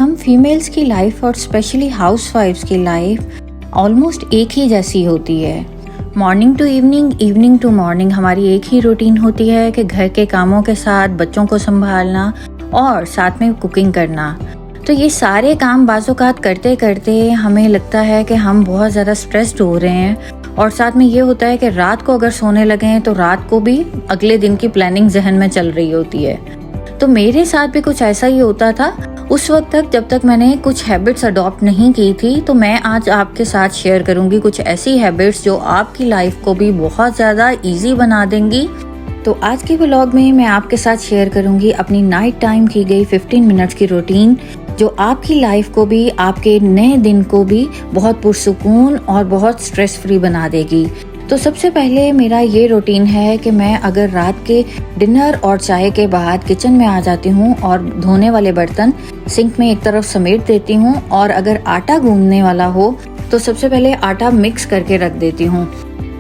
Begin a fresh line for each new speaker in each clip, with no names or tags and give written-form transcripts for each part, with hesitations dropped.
हम फीमेल्स की लाइफ और स्पेशली हाउसवाइफ्स की लाइफ ऑलमोस्ट एक ही जैसी होती है। Morning to evening, evening to morning हमारी एक ही रूटीन होती है कि घर के कामों के साथ बच्चों को संभालना और साथ में कुकिंग करना। तो ये सारे काम बाज़-औक़ात करते करते हमें लगता है कि हम बहुत ज़्यादा स्ट्रेस्ड हो रहे हैं और साथ में ये होता है कि रात को अगर सोने लगें तो रात को भी अगले दिन की प्लानिंग जहन में चल रही होती है। तो मेरे साथ भी कुछ ऐसा ही होता था उस वक्त तक, जब तक मैंने कुछ हैबिट्स अडॉप्ट नहीं की थी। तो मैं आज आपके साथ शेयर करूंगी कुछ ऐसी हैबिट्स जो आपकी लाइफ को भी बहुत ज़्यादा इजी बना देंगी। तो आज के व्लॉग में मैं आपके साथ शेयर करूंगी अपनी नाइट टाइम की गई 15 मिनट्स की रूटीन, जो आपकी लाइफ को भी, आपके नए दिन को भी बहुत पुरसुकून और बहुत स्ट्रेस फ्री बना देगी। तो सबसे पहले मेरा ये रूटीन है कि मैं अगर रात के डिनर और चाय के बाद किचन में आ जाती हूँ और धोने वाले बर्तन सिंक में एक तरफ समेट देती हूँ, और अगर आटा गूंदने वाला हो तो सबसे पहले आटा मिक्स करके रख देती हूँ।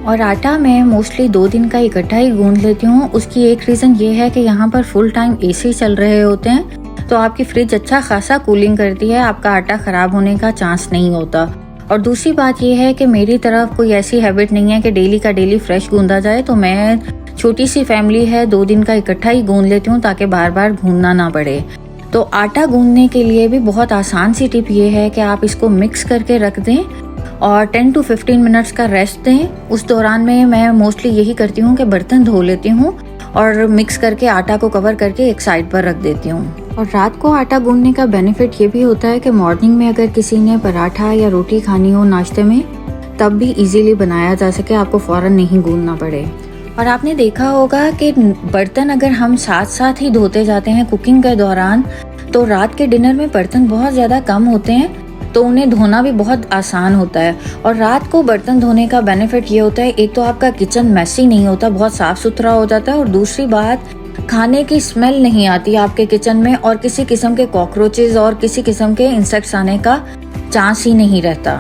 और आटा मैं मोस्टली 2 दिन का इकट्ठा ही गूंद लेती हूँ। उसकी एक रीज़न ये है कि यहाँ पर फुल टाइम एसी चल रहे होते हैं, तो आपकी फ्रिज अच्छा खासा कूलिंग करती है, आपका आटा ख़राब होने का चांस नहीं होता। और दूसरी बात यह है कि मेरी तरफ कोई ऐसी हैबिट नहीं है कि डेली का डेली फ्रेश गूंदा जाए। तो मैं, छोटी सी फैमिली है, 2 दिन का इकट्ठा ही गूंद लेती हूँ ताकि बार बार गूंदना ना पड़े। तो आटा गूंदने के लिए भी बहुत आसान सी टिप ये है कि आप इसको मिक्स करके रख दें और 10 to 15 मिनट्स का रेस्ट दें। उस दौरान में मैं मोस्टली यही करती हूँ कि बर्तन धो लेती हूँ और मिक्स करके आटा को कवर करके एक साइड पर रख देती हूँ। और रात को आटा गूंदने का बेनिफिट ये भी होता है कि मॉर्निंग में अगर किसी ने पराठा या रोटी खानी हो नाश्ते में, तब भी इजीली बनाया जा सके, आपको फौरन नहीं गूंदना पड़े। और आपने देखा होगा कि बर्तन अगर हम साथ साथ ही धोते जाते हैं कुकिंग के दौरान, तो रात के डिनर में बर्तन बहुत ज़्यादा कम होते हैं, तो उन्हें धोना भी बहुत आसान होता है। और रात को बर्तन धोने का बेनिफिट ये होता है, एक तो आपका किचन मैसी नहीं होता, बहुत साफ सुथरा हो जाता है, और दूसरी बात खाने की स्मेल नहीं आती आपके किचन में, और किसी किस्म के कॉकरोचेस और किसी किस्म के इंसेक्ट्स आने का चांस ही नहीं रहता।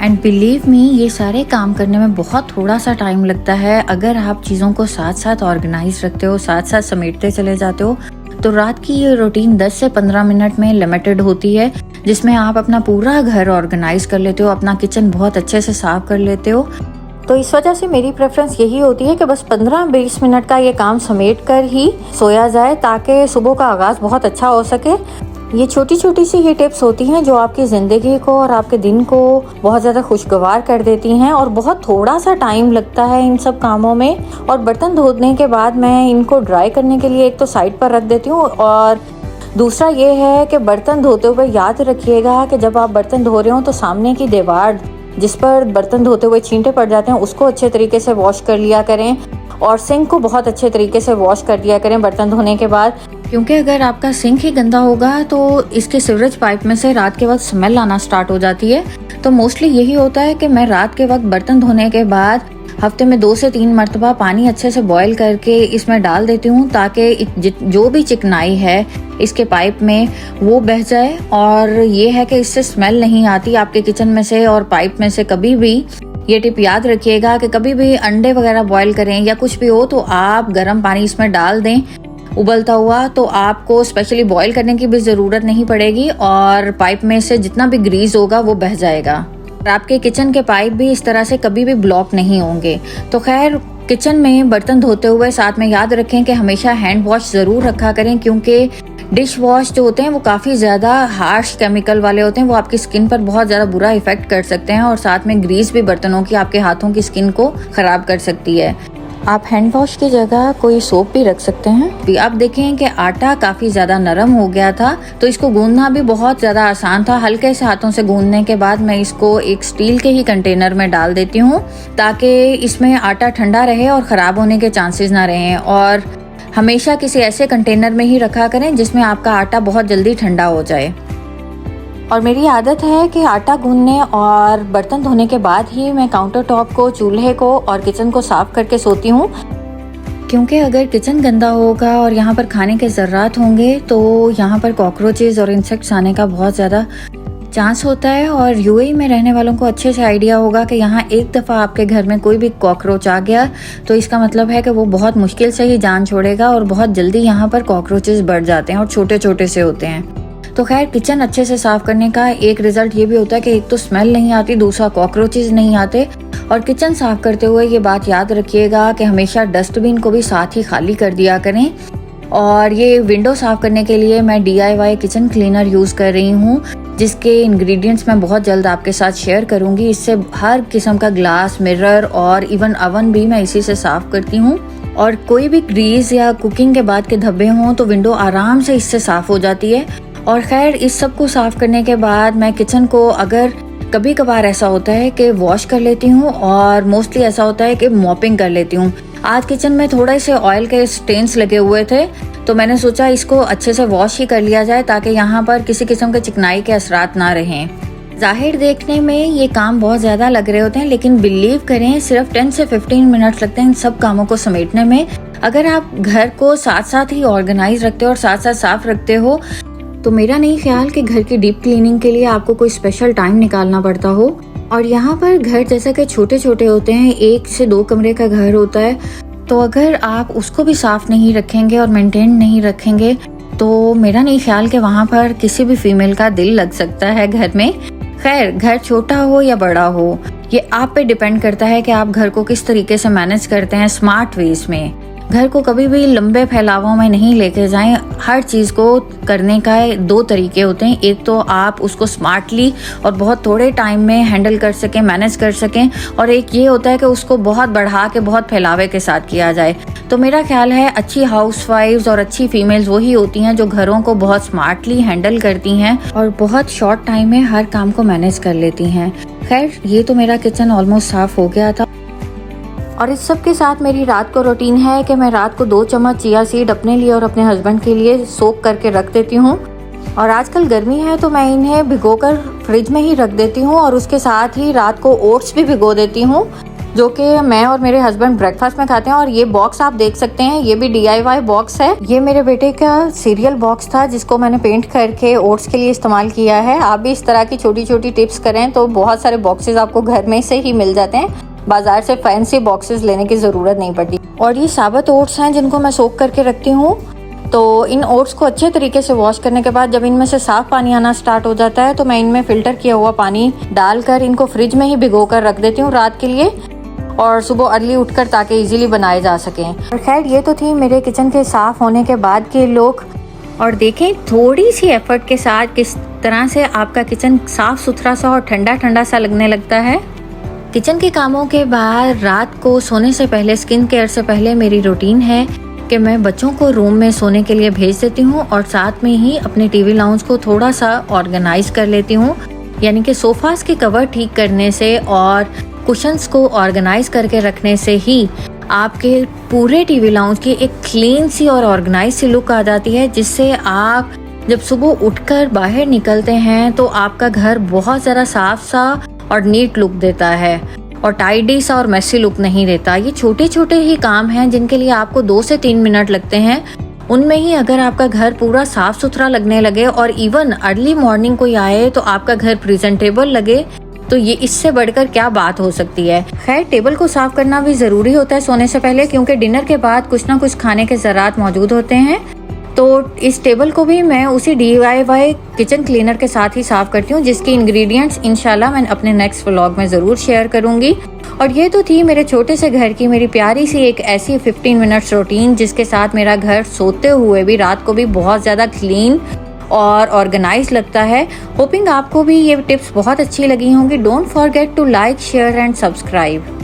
एंड बिलीव मी, ये सारे काम करने में बहुत थोड़ा सा टाइम लगता है। अगर आप चीज़ों को साथ साथ ऑर्गेनाइज रखते हो, साथ साथ समेटते चले जाते हो, तो रात की ये रूटीन 10 से 15 मिनट में लिमिटेड होती है, जिसमें आप अपना पूरा घर ऑर्गेनाइज कर लेते हो, अपना किचन बहुत अच्छे से साफ कर लेते हो। तो इस वजह से मेरी प्रेफरेंस यही होती है कि बस 15-20 मिनट का ये काम समेट कर ही सोया जाए, ताकि सुबह का आगाज़ बहुत अच्छा हो सके। ये छोटी छोटी सी ये टिप्स होती हैं जो आपकी ज़िंदगी को और आपके दिन को बहुत ज़्यादा खुशगवार कर देती हैं, और बहुत थोड़ा सा टाइम लगता है इन सब कामों में। और बर्तन धोने के बाद मैं इनको ड्राई करने के लिए एक तो साइड पर रख देती हूँ, और दूसरा ये है कि बर्तन धोते हुए याद रखिएगा कि जब आप बर्तन धो रहे हो तो सामने की दीवार जिस पर बर्तन धोते हुए छींटे पड़ जाते हैं, उसको अच्छे तरीके से वॉश कर लिया करें, और सिंक को बहुत अच्छे तरीके से वॉश कर दिया करें बर्तन धोने के बाद। क्योंकि अगर आपका सिंक ही गंदा होगा तो इसके सीवरेज पाइप में से रात के वक्त स्मेल आना स्टार्ट हो जाती है। तो मोस्टली यही होता है कि मैं रात के वक्त बर्तन धोने के बाद हफ्ते में 2 से 3 मरतबा पानी अच्छे से बॉईल करके इसमें डाल देती हूँ, ताकि जो भी चिकनाई है इसके पाइप में वो बह जाए। और ये है कि इससे स्मेल नहीं आती आपके किचन में से और पाइप में से कभी भी। ये टिप याद रखिएगा कि कभी भी अंडे वगैरह बॉईल करें या कुछ भी हो तो आप गर्म पानी इसमें डाल दें उबलता हुआ, तो आपको स्पेशली बॉईल करने की भी ज़रूरत नहीं पड़ेगी, और पाइप में से जितना भी ग्रीस होगा वो बह जाएगा, और आपके किचन के पाइप भी इस तरह से कभी भी ब्लॉक नहीं होंगे। तो खैर, किचन में बर्तन धोते हुए साथ में याद रखें कि हमेशा हैंड वॉश ज़रूर रखा करें, क्योंकि डिश वॉश जो होते हैं वो काफ़ी ज़्यादा हार्श केमिकल वाले होते हैं, वो आपकी स्किन पर बहुत ज़्यादा बुरा इफेक्ट कर सकते हैं, और साथ में ग्रीस भी बर्तनों की आपके हाथों की स्किन को ख़राब कर सकती है। आप हैंड वॉश की जगह कोई सोप भी रख सकते हैं। आप देखें कि आटा काफ़ी ज़्यादा नरम हो गया था, तो इसको गूंदना भी बहुत ज़्यादा आसान था। हल्के से हाथों से गूंदने के बाद मैं इसको एक स्टील के ही कंटेनर में डाल देती हूँ, ताकि इसमें आटा ठंडा रहे और ख़राब होने के चांसेस ना रहें। और हमेशा किसी ऐसे कंटेनर में ही रखा करें जिसमें आपका आटा बहुत जल्दी ठंडा हो जाए। और मेरी आदत है कि आटा गूंदने और बर्तन धोने के बाद ही मैं काउंटर टॉप को, चूल्हे को और किचन को साफ़ करके सोती हूँ, क्योंकि अगर किचन गंदा होगा और यहाँ पर खाने के ज़र्रात होंगे तो यहाँ पर कॉकरोचेस और इंसेक्ट्स आने का बहुत ज़्यादा चांस होता है। और यूएई में रहने वालों को अच्छे से आइडिया होगा कि यहाँ एक दफ़ा आपके घर में कोई भी कॉकरोच आ गया तो इसका मतलब है कि वो बहुत मुश्किल से ही जान छोड़ेगा, और बहुत जल्दी यहाँ पर कॉकरोचेस बढ़ जाते हैं और छोटे छोटे से होते हैं। तो खैर किचन अच्छे से साफ करने का एक रिजल्ट ये भी होता है कि एक तो स्मेल नहीं आती, दूसरा कॉकरोचेज नहीं आते। और किचन साफ करते हुए ये बात याद रखिएगा कि हमेशा डस्टबिन को भी साथ ही खाली कर दिया करें। और ये विंडो साफ करने के लिए मैं DIY किचन क्लीनर यूज़ कर रही हूँ, जिसके इंग्रेडिएंट्स मैं बहुत जल्द आपके साथ शेयर करूँगी। इससे हर किस्म का ग्लास, मिरर और इवन अवन भी मैं इसी से साफ करती हूँ। और कोई भी ग्रीस या कुकिंग के बाद के धब्बे हों तो विंडो आराम से इससे साफ हो जाती है। और खैर इस सब को साफ करने के बाद मैं किचन को, अगर कभी कभार ऐसा होता है कि वॉश कर लेती हूँ और मोस्टली ऐसा होता है कि मॉपिंग कर लेती हूँ। आज किचन में थोड़े से ऑयल के स्टेन्स लगे हुए थे, तो मैंने सोचा इसको अच्छे से वॉश ही कर लिया जाए ताकि यहाँ पर किसी किस्म के चिकनाई के असरात ना रहें। जाहिर देखने में ये काम बहुत ज़्यादा लग रहे होते हैं, लेकिन बिलीव करें सिर्फ 10 से 15 मिनट लगते हैं इन सब कामों को समेटने में। अगर आप घर को साथ साथ ही ऑर्गेनाइज रखते हो और साथ साथ साफ रखते हो तो मेरा नहीं ख्याल कि घर की डीप क्लीनिंग के लिए आपको कोई स्पेशल टाइम निकालना पड़ता हो। और यहाँ पर घर जैसा कि छोटे छोटे होते हैं, 1 से 2 कमरे का घर होता है, तो अगर आप उसको भी साफ नहीं रखेंगे और मेंटेन नहीं रखेंगे तो मेरा नहीं ख्याल कि वहाँ पर किसी भी फीमेल का दिल लग सकता है घर में। खैर घर छोटा हो या बड़ा हो, ये आप पे डिपेंड करता है कि आप घर को किस तरीके से मैनेज करते हैं स्मार्ट वेज में। घर को कभी भी लंबे फैलावों में नहीं लेके जाएं। हर चीज़ को करने का 2 तरीके होते हैं, एक तो आप उसको स्मार्टली और बहुत थोड़े टाइम में हैंडल कर सकें, मैनेज कर सकें, और एक ये होता है कि उसको बहुत बढ़ा के बहुत फैलावे के साथ किया जाए। तो मेरा ख्याल है अच्छी हाउसवाइफ्स और अच्छी फीमेल्स वही होती हैं जो घरों को बहुत स्मार्टली हैंडल करती हैं और बहुत शॉर्ट टाइम में हर काम को मैनेज कर लेती हैं। खैर ये तो मेरा किचन ऑलमोस्ट साफ हो गया था। और इस सब के साथ मेरी रात को रूटीन है कि मैं रात को 2 चम्मच चिया सीड अपने लिए और अपने हस्बैंड के लिए सोक करके रख देती हूँ। और आजकल गर्मी है तो मैं इन्हें भिगोकर फ्रिज में ही रख देती हूँ और उसके साथ ही रात को ओट्स भी भिगो देती हूँ, जो कि मैं और मेरे हस्बैंड ब्रेकफास्ट में खाते हैं। और ये बॉक्स आप देख सकते हैं, ये भी DIY बॉक्स है। ये मेरे बेटे का सीरियल बॉक्स था जिसको मैंने पेंट करके ओट्स के लिए इस्तेमाल किया है। आप भी इस तरह की छोटी छोटी टिप्स करें तो बहुत सारे बॉक्सेस आपको घर में से ही मिल जाते हैं, बाजार से फैंसी बॉक्सेस लेने की ज़रूरत नहीं पड़ती। और ये साबुत ओट्स हैं जिनको मैं सोक करके रखती हूँ। तो इन ओट्स को अच्छे तरीके से वॉश करने के बाद जब इनमें से साफ पानी आना स्टार्ट हो जाता है तो मैं इनमें फ़िल्टर किया हुआ पानी डालकर इनको फ्रिज में ही भिगो कर रख देती हूँ रात के लिए, और सुबह अर्ली उठकर ताकि इजीली बनाए जा सकें। और खैर ये तो थी मेरे किचन के साफ़ होने के बाद के लोग। और देखें थोड़ी सी एफर्ट के साथ किस तरह से आपका किचन साफ़ सुथरा सा और ठंडा ठंडा सा लगने लगता है। किचन के कामों के बाद रात को सोने से पहले, स्किन केयर से पहले मेरी रूटीन है कि मैं बच्चों को रूम में सोने के लिए भेज देती हूँ और साथ में ही अपने टीवी लाउंज को थोड़ा सा ऑर्गेनाइज कर लेती हूँ। यानी कि सोफास के कवर ठीक करने से और कुशन्स को ऑर्गेनाइज करके रखने से ही आपके पूरे टीवी लाउंज की एक क्लीन सी और ऑर्गेनाइज सी लुक आ जाती है, जिससे आप जब सुबह उठकर बाहर निकलते हैं तो आपका घर बहुत ज़्यादा साफ सा और नीट लुक देता है और टाइडी सा और मेसी लुक नहीं देता। ये छोटे छोटे ही काम हैं जिनके लिए आपको 2 से 3 मिनट लगते हैं। उनमें ही अगर आपका घर पूरा साफ सुथरा लगने लगे और इवन अर्ली मॉर्निंग कोई आए तो आपका घर प्रेजेंटेबल लगे, तो ये इससे बढ़कर क्या बात हो सकती है। खैर टेबल को साफ करना भी ज़रूरी होता है सोने से पहले, क्योंकि डिनर के बाद कुछ ना कुछ खाने के ज़रात मौजूद होते हैं। तो इस टेबल को भी मैं उसी DIY किचन क्लीनर के साथ ही साफ करती हूँ, जिसके इंग्रेडिएंट्स इंशाल्लाह मैं अपने नेक्स्ट व्लॉग में ज़रूर शेयर करूँगी। और ये तो थी मेरे छोटे से घर की मेरी प्यारी सी एक ऐसी 15 मिनट्स रूटीन, जिसके साथ मेरा घर सोते हुए भी रात को भी बहुत ज़्यादा क्लीन और ऑर्गेनाइज लगता है। होपिंग आपको भी ये टिप्स बहुत अच्छी लगी होंगी। Don't forget to like, share and subscribe.